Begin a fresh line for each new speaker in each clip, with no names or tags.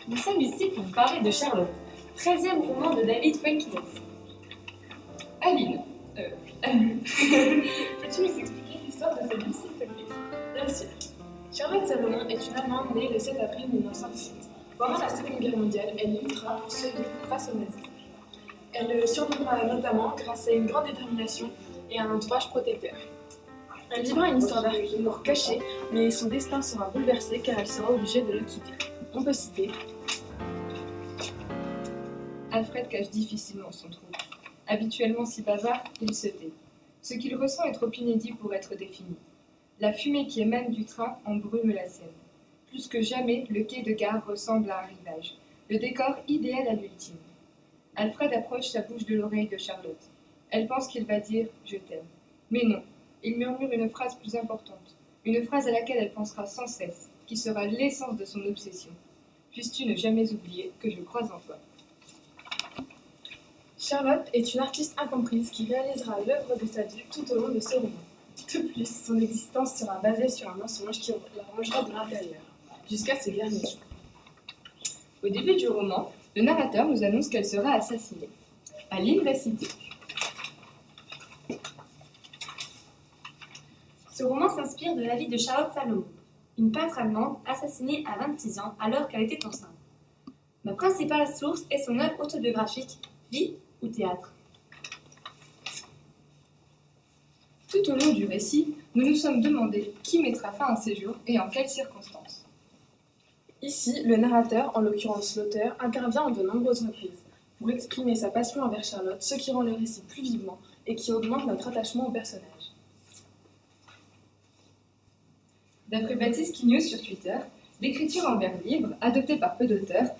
Nous sommes ici pour vous parler de Charlotte, 13e roman de David Fuenquinos.
Aline, Aline, peux-tu nous expliquer l'histoire de cette vie, s'il te plaît?
Bien sûr. Charlotte Salomon est une Allemande née le 7 avril 1917. Pendant la Seconde Guerre mondiale, elle luttera pour survivre face aux nazis. Elle survivra notamment grâce à une grande détermination et à un entourage protecteur. Elle vivra une histoire d'amour cachée, mais son destin sera bouleversé car elle sera obligée de le quitter. On peut citer
Alfred cache difficilement son trouble. Habituellement si bavard, il se tait. Ce qu'il ressent est trop inédit pour être défini. La fumée qui émane du train embrume la scène. Plus que jamais, le quai de gare ressemble à un rivage, le décor idéal à l'ultime. Alfred approche sa bouche de l'oreille de Charlotte. Elle pense qu'il va dire « je t'aime ». Mais non, il murmure une phrase plus importante, une phrase à laquelle elle pensera sans cesse, qui sera l'essence de son obsession. Puisses-tu ne jamais oublier que je crois en toi.
Charlotte est une artiste incomprise qui réalisera l'œuvre de sa vie tout au long de ce roman. De plus, son existence sera basée sur un mensonge qui la rongera de l'intérieur, jusqu'à ses derniers jours.
Au début du roman, le narrateur nous annonce qu'elle sera assassinée. Aline va citer.
Ce roman s'inspire de la vie de Charlotte Salomon, une peintre allemande assassinée à 26 ans alors qu'elle était enceinte. Ma principale source est son œuvre autobiographique, Vie ou théâtre.
Tout au long du récit, nous nous sommes demandé qui mettra fin à ces jours et en quelles circonstances.
Ici, le narrateur, en l'occurrence l'auteur, intervient en de nombreuses reprises pour exprimer sa passion envers Charlotte, ce qui rend le récit plus vivant et qui augmente notre attachement au personnage.
D'après Baptiste Quigneux sur Twitter, l'écriture en vers libre, adoptée par peu d'auteurs,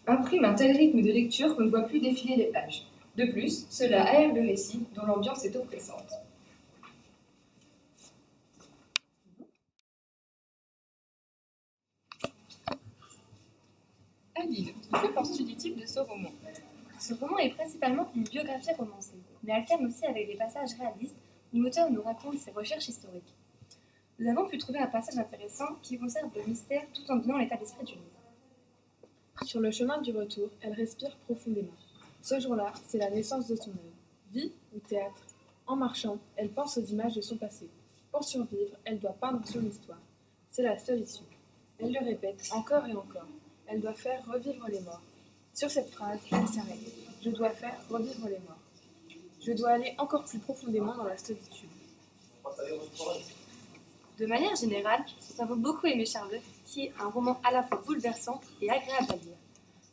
imprime un tel rythme de lecture qu'on ne voit plus défiler les pages. De plus, cela aère le récit, dont l'ambiance est oppressante. Aline, que penses-tu du type de ce roman?
Ce roman est principalement une biographie romancée, mais alterne aussi avec des passages réalistes où l'auteur nous raconte ses recherches historiques. Nous avons pu trouver un passage intéressant qui conserve le mystère tout en donnant l'état d'esprit du livre.
Sur le chemin du retour, elle respire profondément. Ce jour-là, c'est la naissance de son œuvre. Vie ou théâtre? En marchant, elle pense aux images de son passé. Pour survivre, elle doit peindre son histoire. C'est la seule issue. Elle le répète encore et encore. Elle doit faire revivre les morts. Sur cette phrase, elle s'arrête. Je dois faire revivre les morts. Je dois aller encore plus profondément dans la solitude.
De manière générale, nous avons beaucoup aimé Charlotte, qui est un roman à la fois bouleversant et agréable à lire.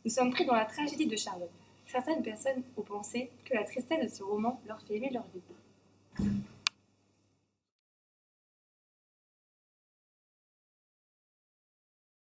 Nous sommes pris dans la tragédie de Charlotte. Certaines personnes ont pensé que la tristesse de ce roman leur fait aimer leur vie.